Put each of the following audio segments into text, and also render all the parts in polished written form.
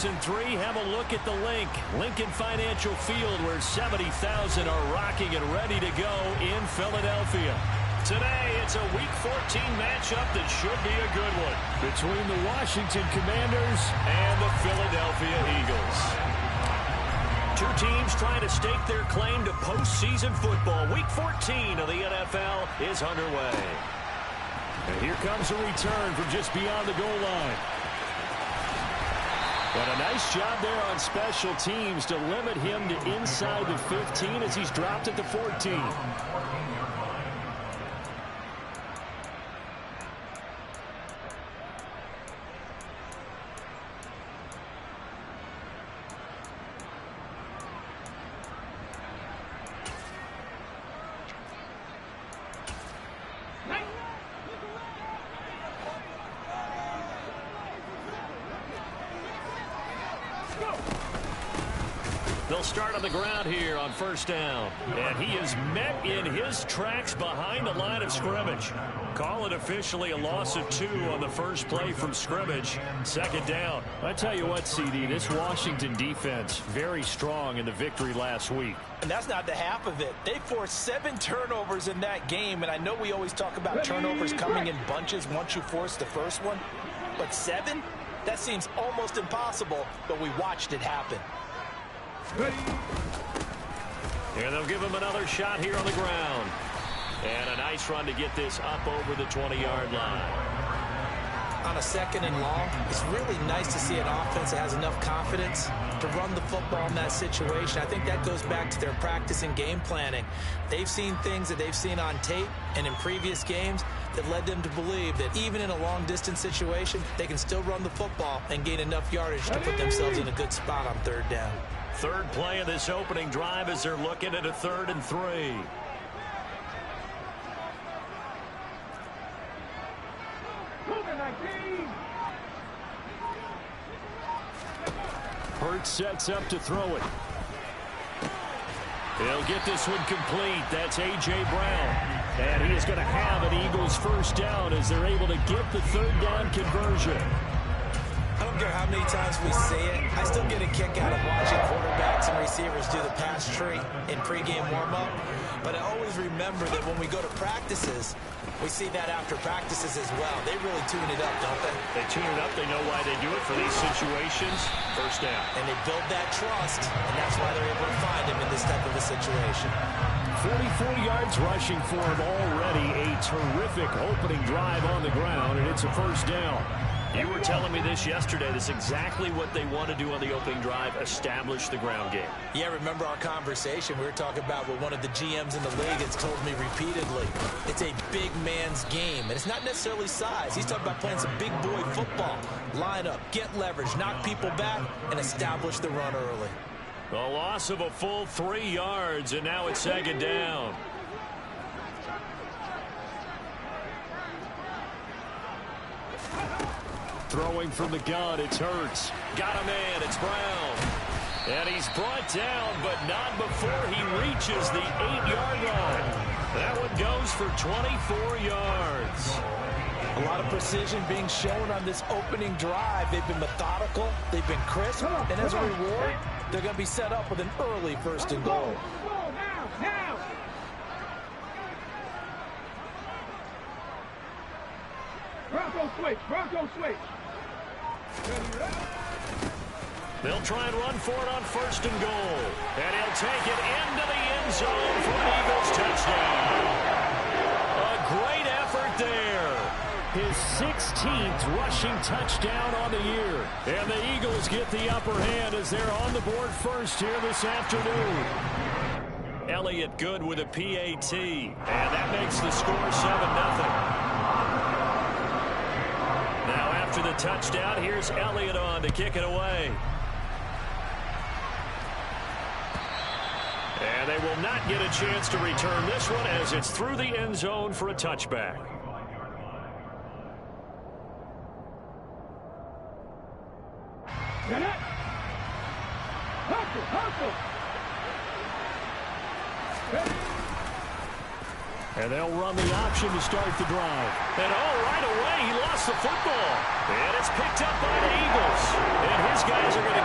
and 3, have a look at the link. Lincoln Financial Field, where 70,000 are rocking and ready to go in Philadelphia. Today, it's a Week 14 matchup that should be a good one between the Washington Commanders and the Philadelphia Eagles. Two teams trying to stake their claim to postseason football. Week 14 of the NFL is underway. And here comes a return from just beyond the goal line. But a nice job there on special teams to limit him to inside the 15 as he's dropped at the 14. They'll start on the ground here on first down. And he is met in his tracks behind the line of scrimmage. Call it officially a loss of 2 on the first play from scrimmage. Second down. I tell you what, CD, this Washington defense, very strong in the victory last week. And that's not the half of it. They forced 7 turnovers in that game. And I know we always talk about turnovers coming in bunches once you force the first one. But 7? That seems almost impossible, but we watched it happen. And they'll give him another shot here on the ground. And a nice run to get this up over the 20-yard line. On a second and long, it's really nice to see an offense that has enough confidence to run the football in that situation. I think that goes back to their practice and game planning. They've seen things that they've seen on tape and in previous games that led them to believe that even in a long-distance situation, they can still run the football and gain enough yardage to put themselves in a good spot on third down. Third play of this opening drive as they're looking at a 3rd and 3. Hurts sets up to throw it. He'll get this one complete. That's A.J. Brown. And he is going to have an Eagles first down as they're able to get the third down conversion. I don't care how many times we see it. I still get a kick out of watching quarterbacks and receivers do the pass tree in pregame warm-up. But I always remember that when we go to practices, we see that after practices as well. They really tune it up, don't they? They tune it up. They know why they do it for these situations. First down. And they build that trust, and that's why they're able to find him in this type of a situation. 44 yards rushing for him already. A terrific opening drive on the ground, and it's a first down. You were telling me this yesterday. This is exactly what they want to do on the opening drive, establish the ground game. Yeah, remember our conversation we were talking about with one of the GMs in the league that's told me repeatedly. It's a big man's game, and it's not necessarily size. He's talking about playing some big boy football. Line up, get leverage, knock people back, and establish the run early. A loss of a full 3 yards, and now it's second down. Throwing from the gun, it's Hurts. Got him in, it's Brown. And he's brought down, but not before he reaches the 8-yard line. That one goes for 24 yards. A lot of precision being shown on this opening drive. They've been methodical, they've been crisp, and as a reward, they're going to be set up with an early 1st and goal. Bronco switch. They'll try and run for it on 1st and goal. And he'll take it into the end zone for an Eagles touchdown. A great effort there. His 16th rushing touchdown on the year. And the Eagles get the upper hand as they're on the board first here this afternoon. Elliott good with a PAT. And that makes the score 7-0. Now after the touchdown, here's Elliott on to kick it away. And they will not get a chance to return this one as it's through the end zone for a touchback. And they'll run the option to start the drive. And right away, he lost the football. And it's picked up by the Eagles. And his guys are going to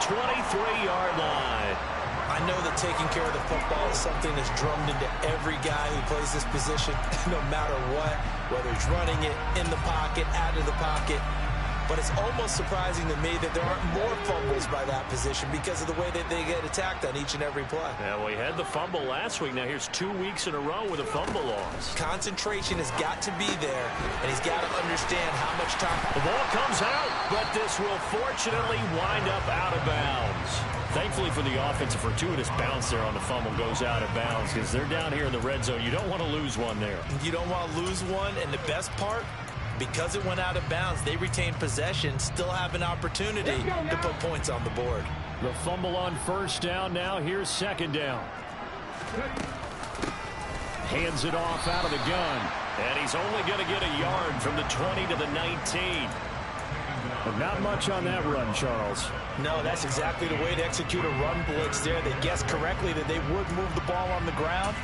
23-yard line. I know that taking care of the football is something that's drummed into every guy who plays this position, no matter what, whether he's running it, in the pocket, out of the pocket. But it's almost surprising to me that there aren't more fumbles by that position because of the way that they get attacked on each and every play. Yeah, well, he had the fumble last week. Now here's 2 weeks in a row with a fumble loss. Concentration has got to be there, and he's got to understand how much time. The ball comes out, but this will fortunately wind up out of bounds. Thankfully for the offense, a fortuitous bounce there on the fumble goes out of bounds because they're down here in the red zone. You don't want to lose one there. You don't want to lose one, and the best part, because it went out of bounds, they retain possession, still have an opportunity to put points on the board. The fumble on first down now. Here's second down. Hands it off out of the gun. And he's only going to get a yard from the 20 to the 19. But not much on that run, Charles. No, that's exactly the way to execute a run blitz there. They guessed correctly that they would move the ball on the ground,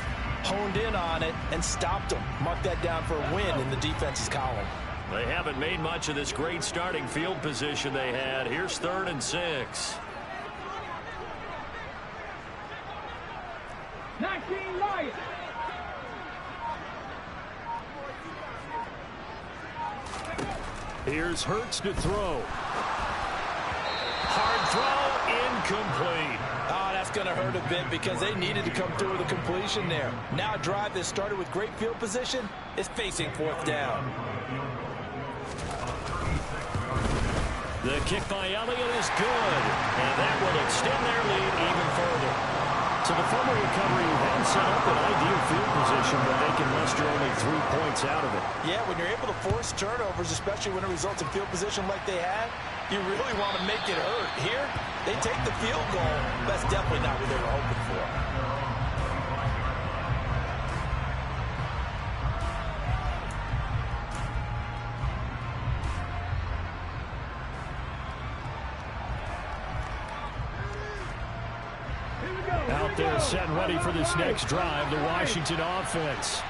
honed in on it, and stopped them. Mark that down for a win in the defense's column. They haven't made much of this great starting field position they had. Here's 3rd and 6. 19 Lions. Here's Hurts to throw. Hard throw, incomplete. Oh, that's going to hurt a bit because they needed to come through with a completion there. Now a drive that started with great field position is facing 4th down. The kick by Elliott is good, and that will extend their lead even further. So the fumble recovery then set up an ideal field position, but they can muster only 3 points out of it. Yeah, when you're able to force turnovers, especially when it results in field position like they had, you really want to make it hurt. Here, they take the field goal. That's definitely not what they were hoping for. Out there set and ready for this next drive, the Washington offense.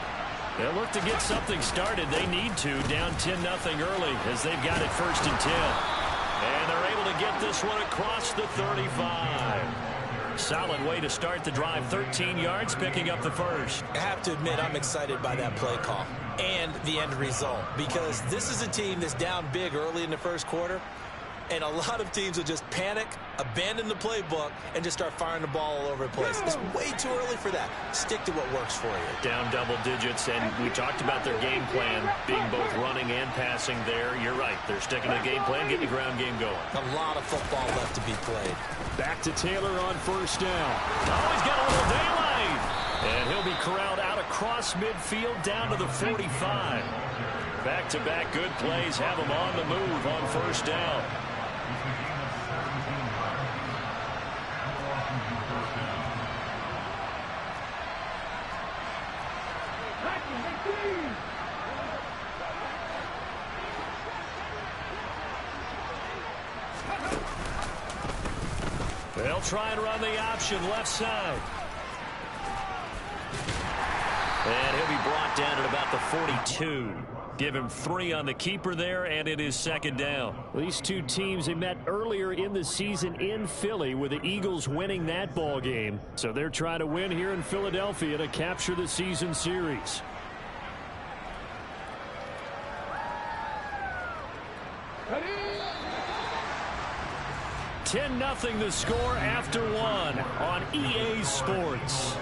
They'll look to get something started. They need to, down 10-0 early as they've got it 1st and 10. And they're able to get this one across the 35. Solid way to start the drive, 13 yards, picking up the first. I have to admit, I'm excited by that play call and the end result because this is a team that's down big early in the first quarter. And a lot of teams will just panic, abandon the playbook, and just start firing the ball all over the place. It's way too early for that. Stick to what works for you. Down double digits, and we talked about their game plan being both running and passing there. You're right. They're sticking to the game plan, getting the ground game going. A lot of football left to be played. Back to Taylor on first down. Oh, he's got a little daylight. And he'll be corralled out across midfield down to the 45. Back-to-back good plays have him on the move on first down. They'll try and run the option left side. And he'll be brought down at about the 42. Give him 3 on the keeper there, and it is second down. These two teams, they met earlier in the season in Philly with the Eagles winning that ball game. So they're trying to win here in Philadelphia to capture the season series. Ready? 10-0 the score after 1 on EA Sports.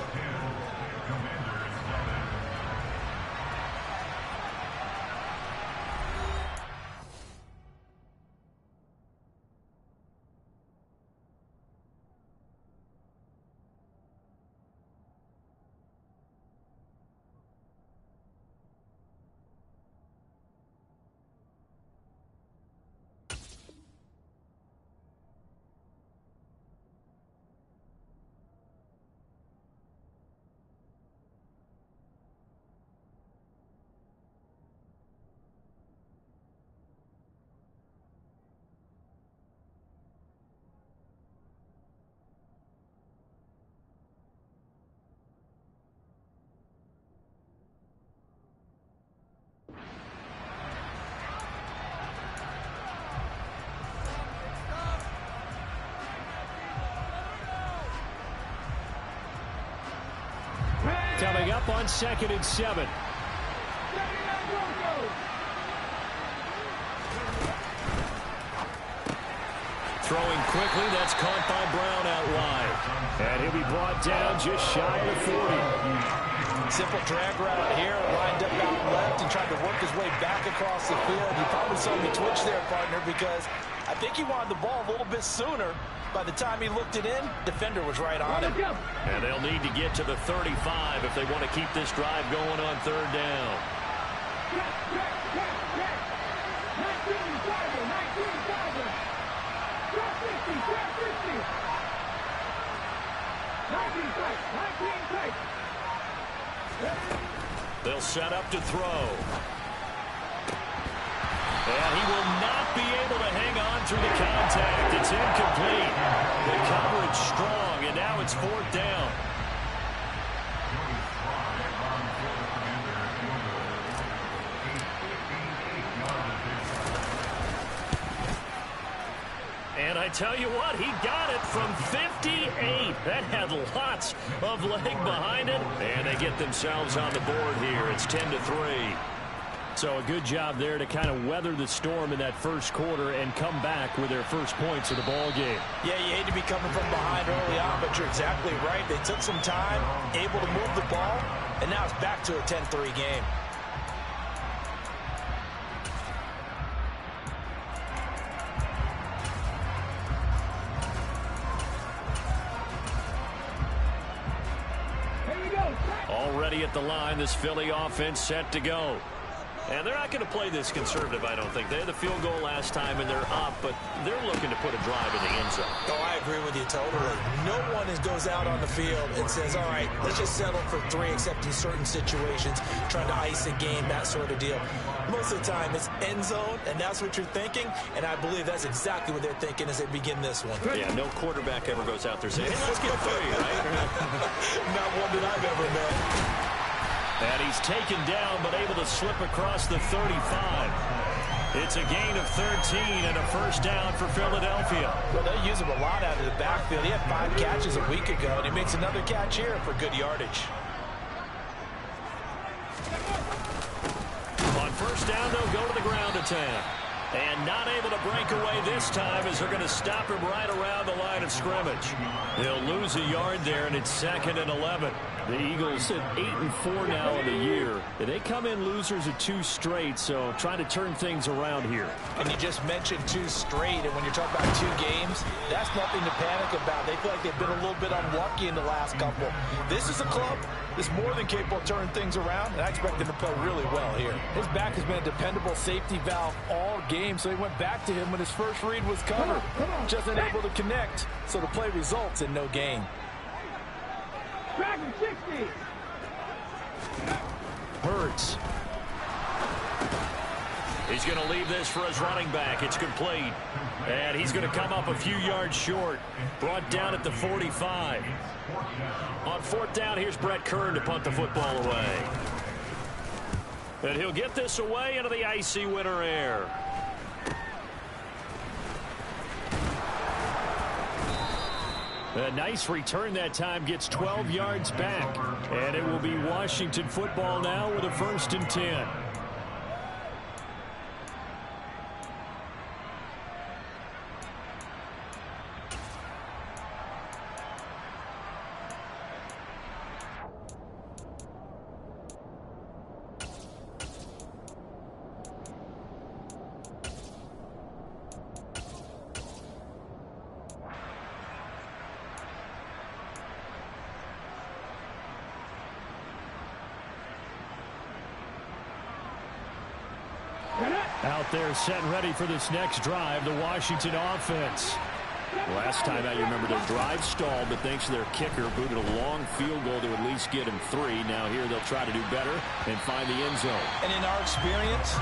coming up on 2nd and 7. Throwing quickly, that's caught by Brown out wide. And he'll be brought down just shy of the 40. Simple drag route here, lined up out left and tried to work his way back across the field. You probably saw me twitch there, partner, because I think he wanted the ball a little bit sooner. By the time he looked it in, defender was right on him. And they'll need to get to the 35 if they want to keep this drive going on 3rd down. They'll set up to throw. And he will not be able to hang on through the contact. It's incomplete. The coverage strong, and now it's 4th down. And I tell you what, he got it from 58. That had lots of leg behind it. And they get themselves on the board here. It's 10-3. So a good job there to kind of weather the storm in that first quarter and come back with their first points of the ball game. Yeah, you hate to be coming from behind early on, but you're exactly right. They took some time, able to move the ball, and now it's back to a 10-3 game. Already at the line, this Philly offense set to go. And they're not going to play this conservative, I don't think. They had the field goal last time, and they're up, but they're looking to put a drive in the end zone. Oh, I agree with you totally. No one goes out on the field and says, all right, let's just settle for 3, except in certain situations, trying to ice a game, that sort of deal. Most of the time, it's end zone, and that's what you're thinking, and I believe that's exactly what they're thinking as they begin this one. Yeah, no quarterback ever goes out there saying, hey, let's get 3, right? Not one that I've ever met. And he's taken down, but able to slip across the 35. It's a gain of 13 and a first down for Philadelphia. Well, they use him a lot out of the backfield. He had 5 catches a week ago, and he makes another catch here for good yardage. On first down, they'll go to the ground attack. And not able to break away this time as they're going to stop him right around the line of scrimmage. They'll lose a yard there, and it's 2nd and 11. The Eagles at 8-4 now in the year. They come in losers of 2 straight, so trying to turn things around here. And you just mentioned 2 straight, and when you're talking about 2 games, that's nothing to panic about. They feel like they've been a little bit unlucky in the last couple. This is a club that's more than capable of turning things around, and I expect them to play really well here. His back has been a dependable safety valve all game, so he went back to him when his first read was covered. Just unable to connect, so the play results in no gain. Dragon 60. Hurts. He's going to leave this for his running back. It's complete. And he's going to come up a few yards short. Brought down at the 45. On 4th down, here's Brett Kern to punt the football away. And he'll get this away into the icy winter air. A nice return that time, gets 12 yards back. And it will be Washington football now with a 1st and 10. Out there set and ready for this next drive, the Washington offense. Last time out, you remember their drive stalled, but thanks to their kicker, booted a long field goal to at least get him 3. Now here they'll try to do better and find the end zone. And in our experience,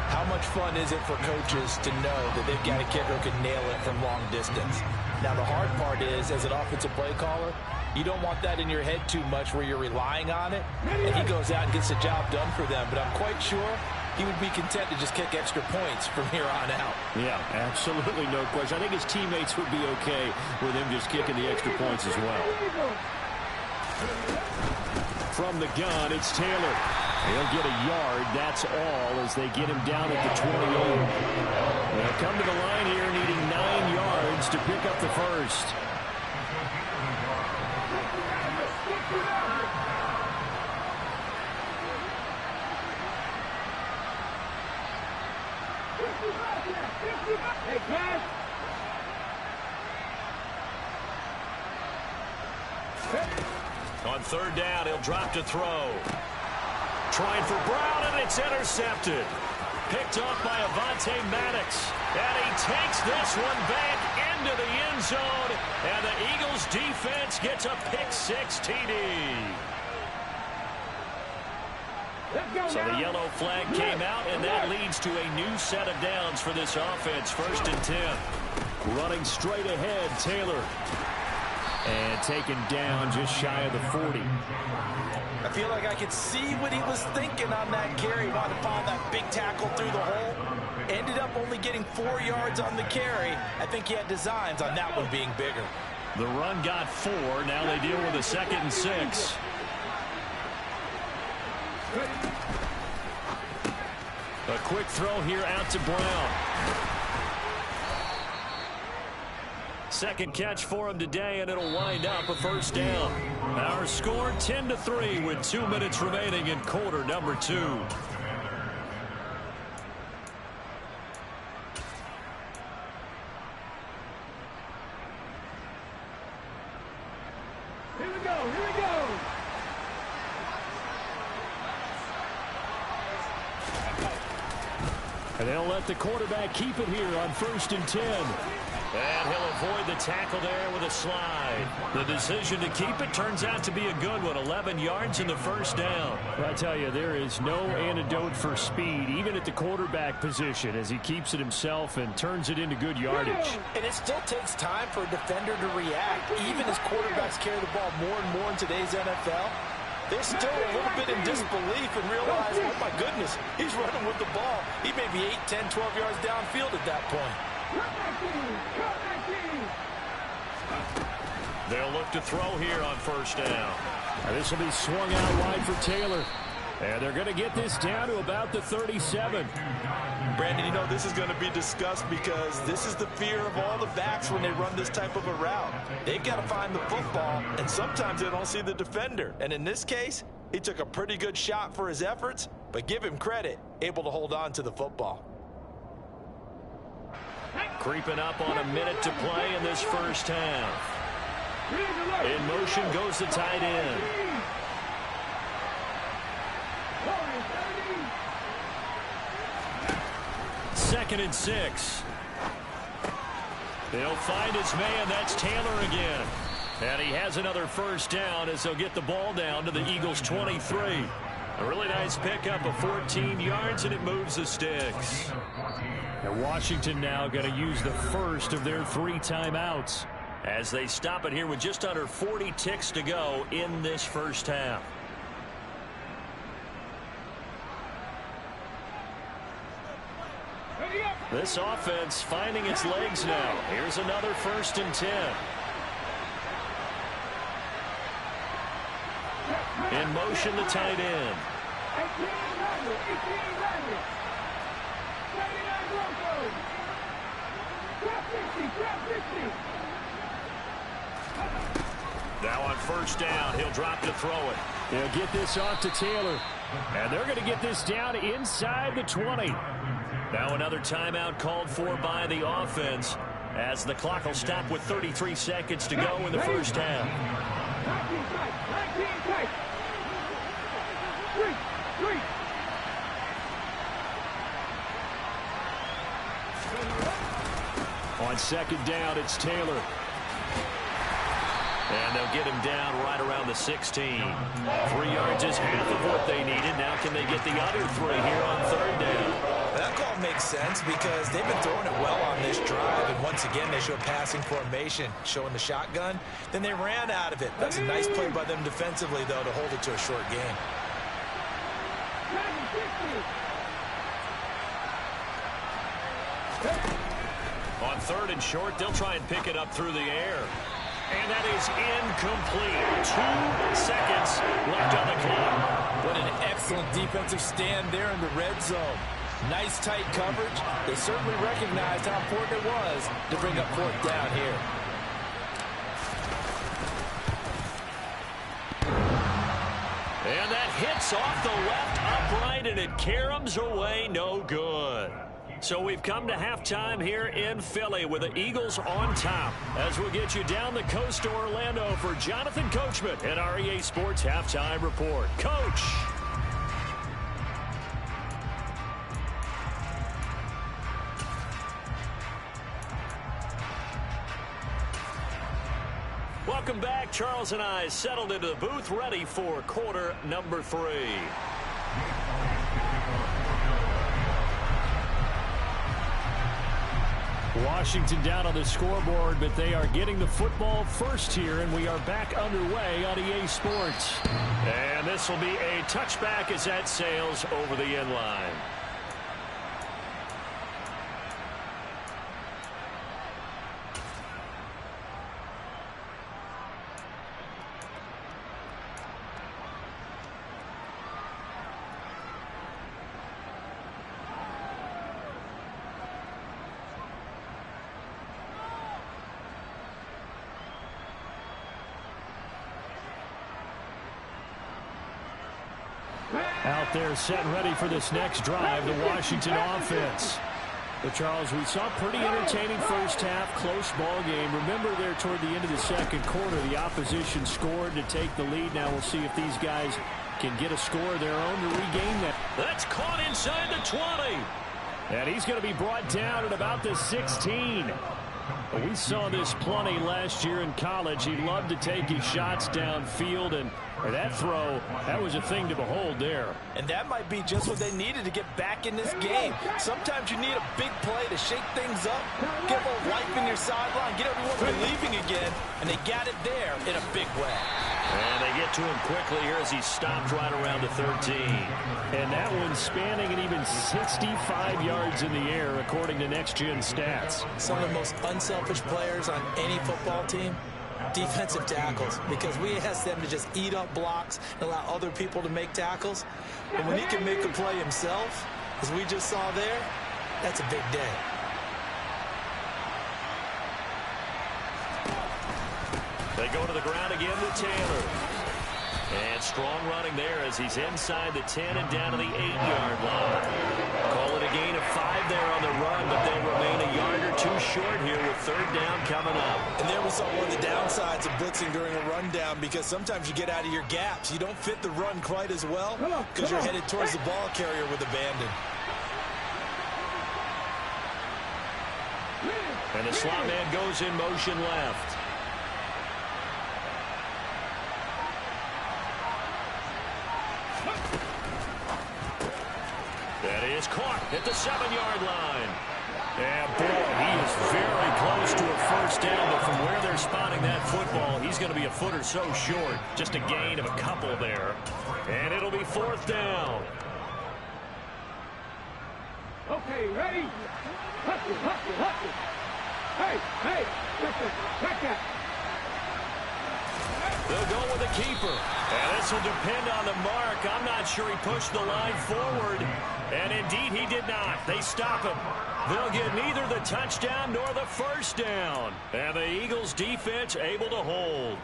how much fun is it for coaches to know that they've got a kicker who can nail it from long distance? Now the hard part is, as an offensive play caller, you don't want that in your head too much where you're relying on it, and he goes out and gets the job done for them. But I'm quite sure he would be content to just kick extra points from here on out. Yeah, absolutely no question. I think his teammates would be okay with him just kicking the extra points as well. from the gun. It's Taylor. He'll get a yard. That's all as they get him down at the 28. They'll come to the line here needing 9 yards to pick up the first. Hey, Cash. On third down, he'll drop to throw. Trying for Brown, and it's intercepted. Picked off by Avonte Maddox. And he takes this one back into the end zone. And the Eagles defense gets a pick-6 TD. So the yellow flag came out, and that leads to a new set of downs for this offense. 1st and 10. Running straight ahead, Taylor. And taken down just shy of the 40. I feel like I could see what he was thinking on that carry. He wanted to follow that big tackle through the hole. Ended up only getting 4 yards on the carry. I think he had designs on that one being bigger. The run got 4. Now they deal with a 2nd and 6. A quick throw here out to Brown. Second catch for him today, and it'll wind up a first down. Our score 10-3 with 2 minutes remaining in quarter number 2. Here we go. Here we go. And they'll let the quarterback keep it here on 1st and 10. And he'll avoid the tackle there with a slide. The decision to keep it turns out to be a good one. 11 yards in the first down. I tell you, there is no antidote for speed, even at the quarterback position, as he keeps it himself and turns it into good yardage. And it still takes time for a defender to react. Even as quarterbacks carry the ball more and more in today's NFL, they're still a little bit in disbelief and realize, oh my goodness, he's running with the ball. He may be 8, 10, 12 yards downfield at that point. They'll look to throw here on 1st down. This will be swung out wide for Taylor. And they're going to get this down to about the 37. Brandon, you know, this is going to be discussed because this is the fear of all the backs when they run this type of a route. They've got to find the football, and sometimes they don't see the defender. And in this case, he took a pretty good shot for his efforts, but give him credit, able to hold on to the football. Creeping up on a minute to play in this first half. In motion goes the tight end. Second and 6. They'll find his man. That's Taylor again. And he has another first down as they'll get the ball down to the Eagles' 23. A really nice pickup of 14 yards, and it moves the sticks. And Washington now going to use the first of their 3 timeouts as they stop it here with just under 40 ticks to go in this first half. This offense finding its legs now. Here's another 1st and 10. In motion, the tight end. 18 Randall. Now on 1st down, he'll drop to throw it. They'll get this off to Taylor. And they're going to get this down inside the 20. Now another timeout called for by the offense as the clock will stop with 33 seconds to go in the first half. 19 tight. 3. On 2nd down, it's Taylor. And they'll get him down right around the 16. 3 yards is half of what they needed. Now can they get the other 3 here on 3rd down? That call makes sense because they've been throwing it well on this drive, and once again they show passing formation, showing the shotgun. Then they ran out of it. That's a nice play by them defensively, though, to hold it to a short game. On 3rd and short, they'll try and pick it up through the air. And that is incomplete. 2 seconds left on the clock. What an excellent defensive stand there in the red zone. Nice tight coverage. They certainly recognized how important it was to bring up 4th down here. And that hits off the left upright, and it caroms away, no good. So we've come to halftime here in Philly with the Eagles on top. As we'll get you down the coast to Orlando for Jonathan Coachman at our EA Sports Halftime Report. Coach. Welcome back. Charles and I settled into the booth, ready for quarter number 3. Washington down on the scoreboard, but they are getting the football first here, and we are back underway on EA Sports. And this will be a touchback as that sails over the end line. Out there set and ready for this next drive, the Washington offense. But Charles, we saw pretty entertaining first half, close ball game. Remember there toward the end of the second quarter, the opposition scored to take the lead. Now we'll see if these guys can get a score of their own to regain that. That's caught inside the 20. And he's going to be brought down at about the 16. We saw this plenty last year in college. He loved to take his shots downfield, and that throw, that was a thing to behold there. And that might be just what they needed to get back in this game. Sometimes you need a big play to shake things up, get a little life in your sideline, get everyone believing again, and they got it there in a big way. And they get to him quickly here as he stopped right around the 13. And that one spanning an even 65 yards in the air, according to Next Gen Stats. Some of the most unselfish players on any football team, defensive tackles, because we ask them to just eat up blocks and allow other people to make tackles. But when he can make a play himself, as we just saw there, that's a big day. They go to the ground again with Taylor. And strong running there as he's inside the 10 and down to the 8-yard line. Call it a gain of 5 there on the run, but they'll remain a yard or 2 short here with 3rd down coming up. And there we saw one of the downsides of blitzing during a rundown, because sometimes you get out of your gaps. You don't fit the run quite as well because you're headed towards the ball carrier with abandon. And the slot man goes in motion left. That is caught at the 7-yard line. And boy, he is very close to a first down, but from where they're spotting that football, he's going to be a foot or so short. Just a gain of a couple there. And it'll be 4th down. Okay, ready? Hustle, hustle, hustle. Hey, hey, check that. They'll go with a keeper. And this will depend on the mark. I'm not sure he pushed the line forward. And indeed he did not. They stop him. They'll get neither the touchdown nor the first down. And the Eagles defense able to hold.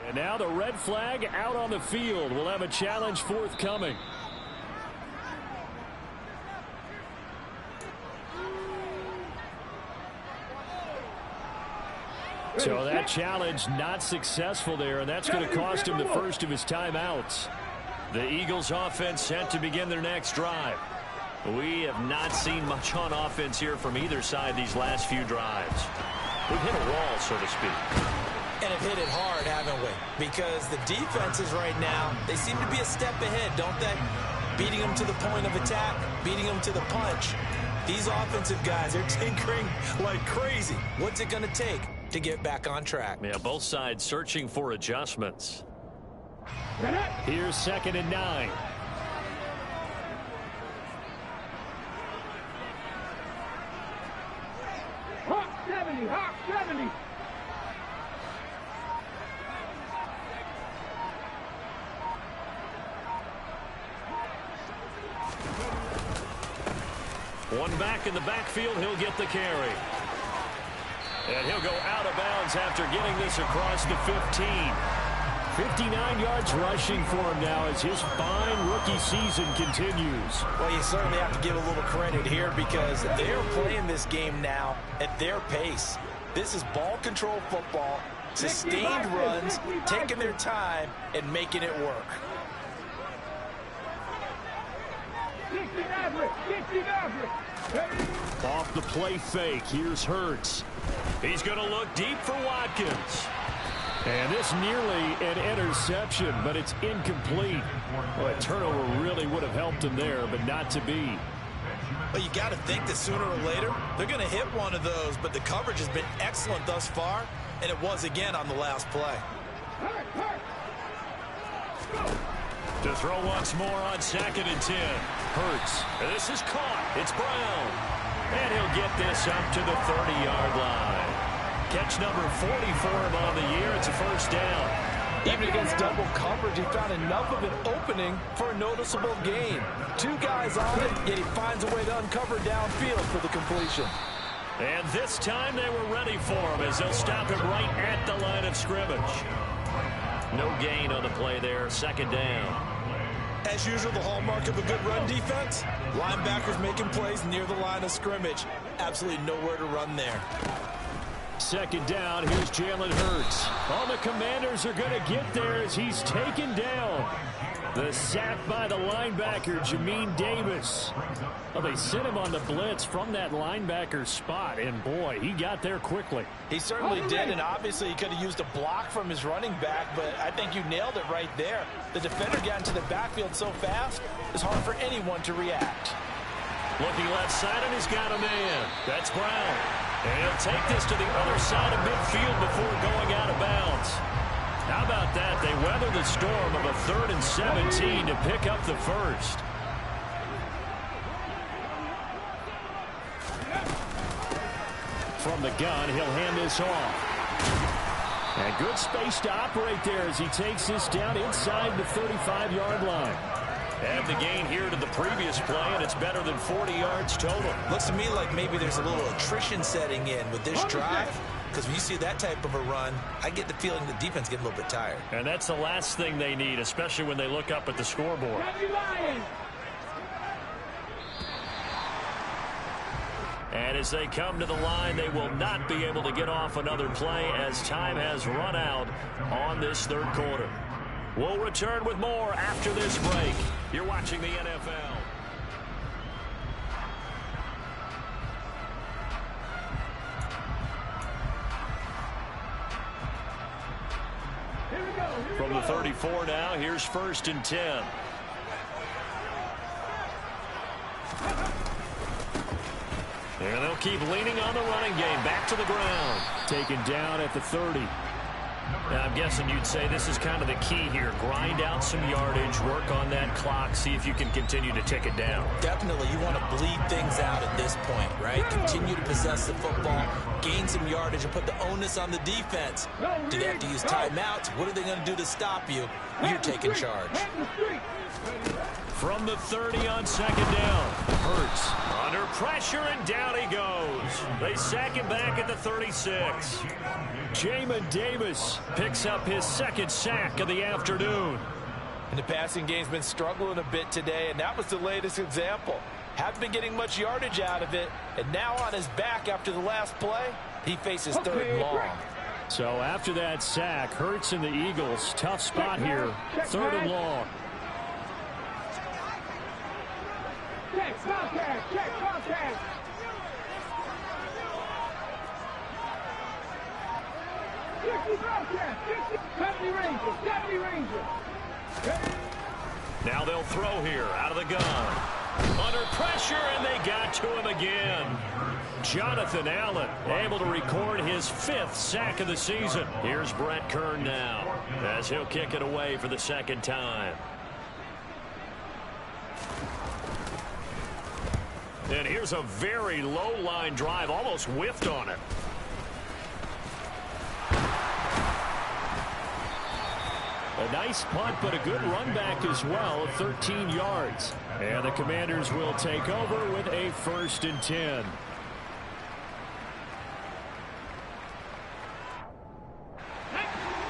And now the red flag out on the field. We'll have a challenge forthcoming. So that challenge not successful there, and that's going to cost him the first of his timeouts. The Eagles offense set to begin their next drive. We have not seen much on offense here from either side these last few drives. We've hit a wall, so to speak. And have hit it hard, haven't we? Because the defenses right now, they seem to be a step ahead, don't they? Beating them to the point of attack, beating them to the punch. These offensive guys, they're tinkering like crazy. What's it going to take to get back on track? Yeah, both sides searching for adjustments. Here's 2nd and 9. Hawk 70, Hawk 70. One back in the backfield, he'll get the carry. And he'll go out of bounds after getting this across the 15. 59 yards rushing for him now as his fine rookie season continues. Well, you certainly have to give a little credit here because they're playing this game now at their pace. This is ball control football, sustained runs, taking their time and making it work. Off the play fake, here's Hurts. He's going to look deep for Watkins. And this nearly an interception, but it's incomplete. Well, a turnover really would have helped him there, but not to be. Well, you got to think that sooner or later they're going to hit one of those, but the coverage has been excellent thus far, and it was again on the last play. To throw once more on 2nd and 10. Hurts. This is caught. It's Brown. And he'll get this up to the 30-yard line. Catch number 40 for him on the year. It's a first down. Even against double coverage, he found enough of an opening for a noticeable gain. Two guys on it, yet he finds a way to uncover downfield for the completion. And this time they were ready for him as they'll stop him right at the line of scrimmage. No gain on the play there. 2nd down. As usual, the hallmark of a good run defense, linebackers making plays near the line of scrimmage. Absolutely nowhere to run there. 2nd down, here's Jalen Hurts. All the Commanders are going to get there as he's taken down. The sack by the linebacker, Jamin Davis. Well, they sent him on the blitz from that linebacker spot, and boy, he got there quickly. He certainly did, and obviously he could have used a block from his running back, but I think you nailed it right there. The defender got into the backfield so fast, it's hard for anyone to react. Looking left side, and he's got a man. That's Brown. And he'll take this to the other side of midfield before going out of bounds. How about that? They weather the storm of a 3rd and 17 to pick up the first. From the gun, he'll hand this off. And good space to operate there as he takes this down inside the 35-yard line. And the gain here to the previous play, and it's better than 40 yards total. Looks to me like maybe there's a little attrition setting in with this drive, because when you see that type of a run, I get the feeling the defense getting a little bit tired. And that's the last thing they need, especially when they look up at the scoreboard. And as they come to the line, they will not be able to get off another play as time has run out on this 3rd quarter. We'll return with more after this break. You're watching the NFL. From the 34 now, here's 1st and 10. And they'll keep leaning on the running game. Back to the ground. Taken down at the 30. Now, I'm guessing you'd say this is kind of the key here. Grind out some yardage, work on that clock, see if you can continue to tick it down. Definitely, you want to bleed things out at this point, right? Continue to possess the football, gain some yardage, and put the onus on the defense. Do they have to use timeouts? What are they going to do to stop you? You're taking charge. From the 30 on 2nd down. Hurts under pressure, and down he goes. They sack him back at the 36. Jamin Davis picks up his 2nd sack of the afternoon. And the passing game's been struggling a bit today, and that was the latest example. Haven't been getting much yardage out of it, and now on his back after the last play, he faces 3rd and long. So after that sack, Hurts and the Eagles, tough spot here, 3rd and long. Check contact, check contact. Now they'll throw here out of the gun. Under pressure, and they got to him again. Jonathan Allen able to record his 5th sack of the season. Here's Brett Kern now as he'll kick it away for the 2nd time. And here's a very low line drive, almost whiffed on it. A nice punt, but a good run back as well, 13 yards. And the Commanders will take over with a 1st and 10.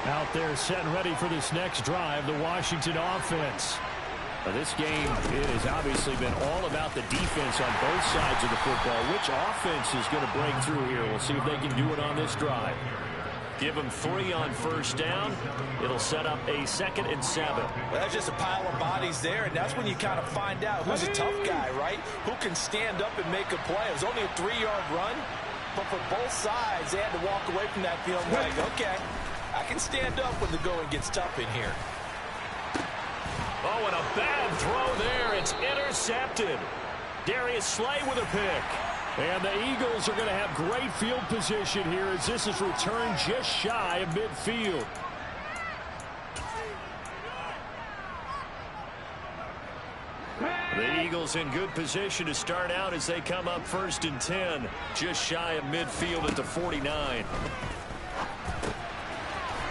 Out there set and ready for this next drive, the Washington offense. Now this game, it has obviously been all about the defense on both sides of the football. Which offense is going to break through here? We'll see if they can do it on this drive. Give them 3 on 1st down. It'll set up a 2nd and 7. Well, that's just a pile of bodies there, and that's when you kind of find out who's a tough guy, right? Who can stand up and make a play. It was only a 3-yard run, but for both sides, they had to walk away from that feeling like, okay, I can stand up when the going gets tough in here. Oh, and a bad throw there. It's intercepted. Darius Slay with a pick. And the Eagles are going to have great field position here as this is returned just shy of midfield. The Eagles in good position to start out as they come up 1st and 10. Just shy of midfield at the 49.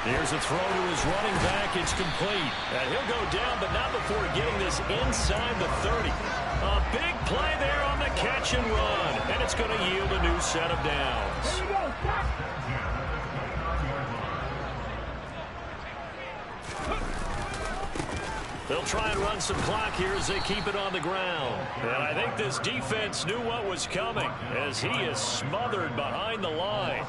Here's a throw to his running back. It's complete. And he'll go down, but not before getting this inside the 30. A big play there on the catch and run. And it's going to yield a new set of downs. They'll try and run some clock here as they keep it on the ground. And I think this defense knew what was coming as he is smothered behind the line.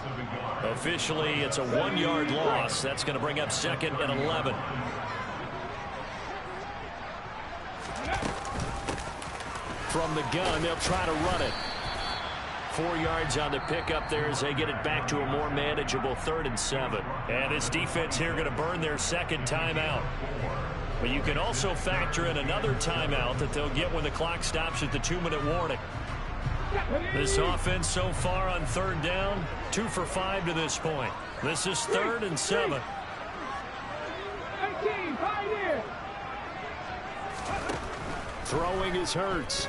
Officially, it's a 1-yard loss. That's going to bring up 2nd and 11. From the gun, they'll try to run it. 4 yards on the pickup there as they get it back to a more manageable 3rd and 7. And this defense here going to burn their 2nd timeout. But you can also factor in another timeout that they'll get when the clock stops at the 2-minute warning. This offense so far on 3rd down, 2 for 5 to this point. This is 3rd and 7. Throwing is Hurts.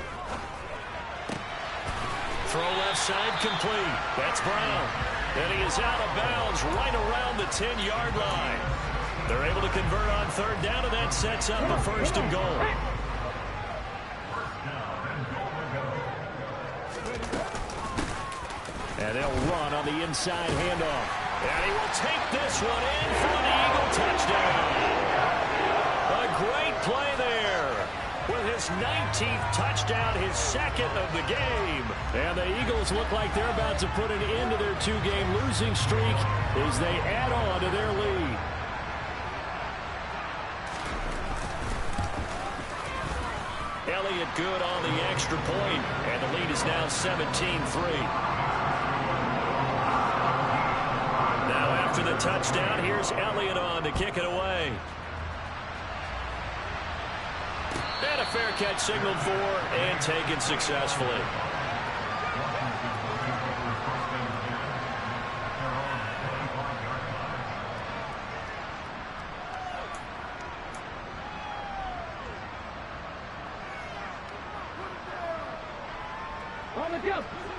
Throw left side complete. That's Brown. And he is out of bounds right around the 10-yard line. They're able to convert on 3rd down, and that sets up the 1st and goal. And they'll run on the inside handoff. And he will take this one in for the Eagle touchdown. A great play there. With his 19th touchdown, his 2nd of the game. And the Eagles look like they're about to put an end to their 2-game losing streak as they add on to their lead. Elliott good on the extra point, and the lead is now 17-3. Now after the touchdown, here's Elliott on to kick it away. And a fair catch signaled for and taken successfully.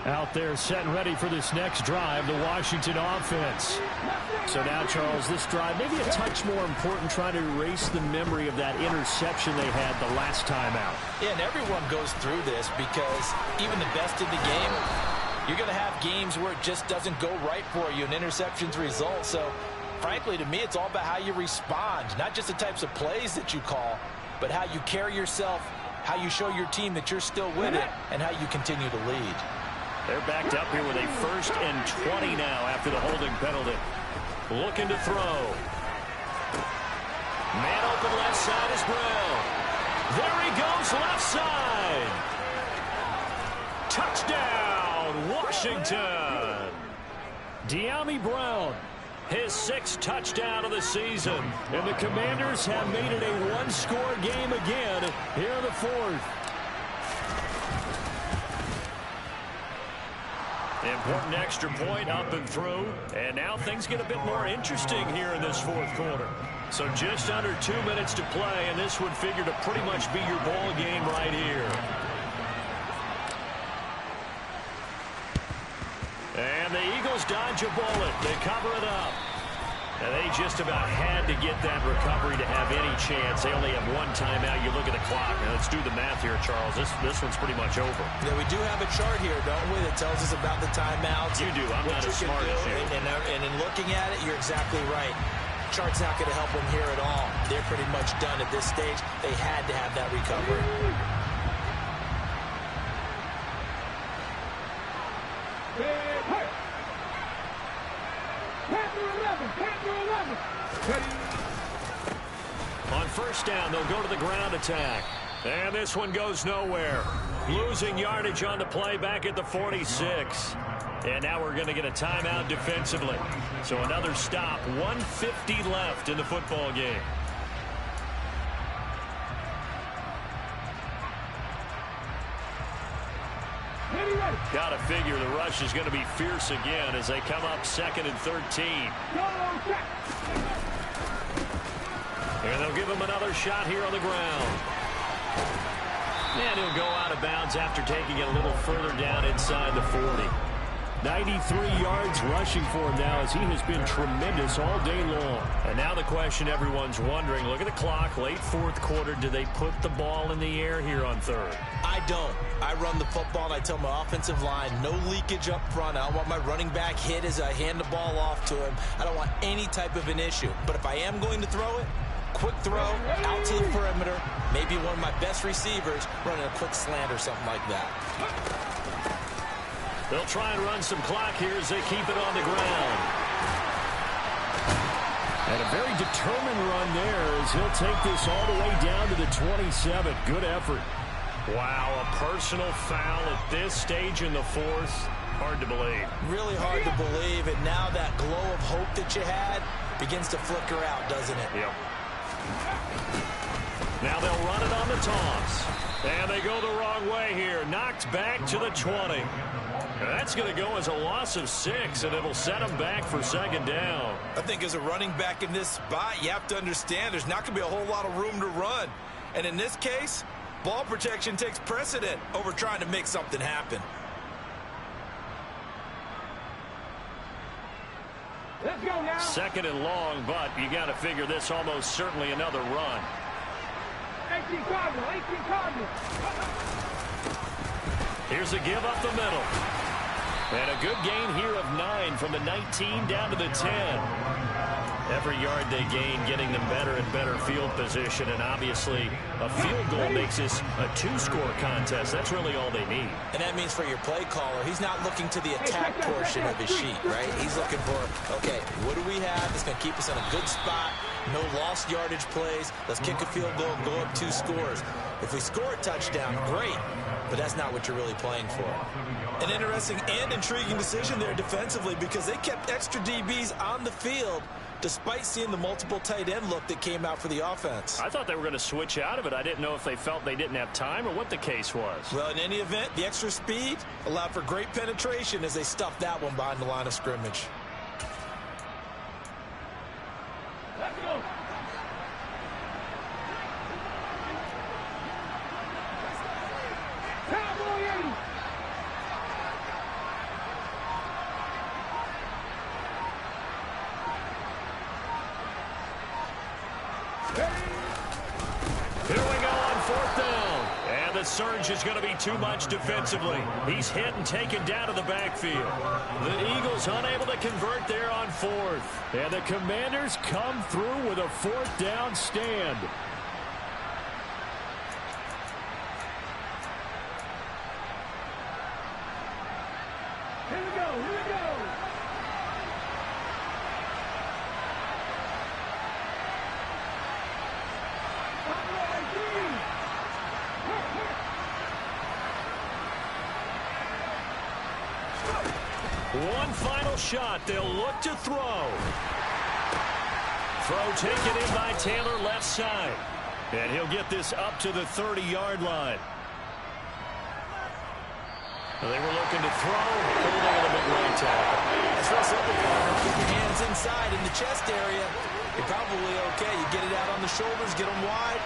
Out there set and ready for this next drive, the Washington offense. So now, Charles, this drive maybe a touch more important, trying to erase the memory of that interception they had the last time out. Yeah, and everyone goes through this because even the best in the game, you're going to have games where it just doesn't go right for you, and interceptions result. So, frankly, to me, it's all about how you respond, not just the types of plays that you call, but how you carry yourself, how you show your team that you're still with it, and how you continue to lead. They're backed up here with a 1st and 20 now after the holding penalty. Looking to throw. Man open left side is Brown. There he goes left side. Touchdown, Washington. Dyami Brown, his 6th touchdown of the season. And the Commanders have made it a one-score game again here in the 4th. Important extra point up and through. And now things get a bit more interesting here in this fourth quarter. So just under 2 minutes to play, and this would figure to pretty much be your ball game right here. And the Eagles dodge a bullet. They cover it up. And they just about had to get that recovery to have any chance. They only have one timeout. You look at the clock. Now let's do the math here, Charles. This one's pretty much over. Yeah, we do have a chart here, don't we, that tells us about the timeouts. You do. I'm not as smart as you. And in looking at it, you're exactly right. Chart's not going to help them here at all. They're pretty much done at this stage. They had to have that recovery. On first down, they'll go to the ground attack. And this one goes nowhere. Losing yardage on the play back at the 46. And now we're going to get a timeout defensively. So another stop. 1:50 left in the football game. Got to figure the rush is going to be fierce again as they come up 2nd and 13. And they'll give him another shot here on the ground. And he'll go out of bounds after taking it a little further down inside the 40. 93 yards rushing for him now as he has been tremendous all day long. And now the question everyone's wondering, look at the clock, late fourth quarter, do they put the ball in the air here on third? I don't. I run the football and I tell my offensive line, no leakage up front. I don't want my running back hit as I hand the ball off to him. I don't want any type of an issue. But if I am going to throw it, quick throw out to the perimeter, maybe one of my best receivers running a quick slant or something like that. They'll try and run some clock here as they keep it on the ground. And a very determined run there as he'll take this all the way down to the 27. Good effort. Wow, a personal foul at this stage in the fourth. Hard to believe. Really hard to believe, and now that glow of hope that you had begins to flicker out, doesn't it? Yep. Now they'll run it on the toss. And they go the wrong way here. Knocked back to the 20. That's going to go as a loss of 6, and it'll set them back for 2nd down. I think as a running back in this spot, you have to understand there's not going to be a whole lot of room to run. And in this case, ball protection takes precedent over trying to make something happen. Let's go now. 2nd and long, but you got to figure this almost certainly another run. 18 Cardinal. Here's a give up the middle. And a good gain here of 9 from the 19 down to the 10. Every yard they gain getting them better and better field position, and obviously a field goal makes this a 2-score contest. That's really all they need. And that means for your play caller, he's not looking to the attack portion of his sheet, right? He's looking for, okay, what do we have that's going to keep us in a good spot? No lost yardage plays. Let's kick a field goal and go up 2 scores. If we score a touchdown, great, but that's not what you're really playing for. An interesting and intriguing decision there defensively because they kept extra DBs on the field despite seeing the multiple tight end look that came out for the offense. I thought they were going to switch out of it. I didn't know if they felt they didn't have time or what the case was. Well, in any event, the extra speed allowed for great penetration as they stuffed that one behind the line of scrimmage. Let's go. Cowboy 80. Here we go on 4th down. And the surge is going to be too much defensively. He's hit and taken down to the backfield. The Eagles unable to convert there on 4th. And the Commanders come through with a 4th down stand. Here we go. One final shot. They'll look to throw. Throw taken in by Taylor left side. And he'll get this up to the 30-yard line. They were looking to throw, holding at the mid-range tackle. That's real simple, partner. Keep your hands inside in the chest area. You're probably okay. You get it out on the shoulders, get them wide.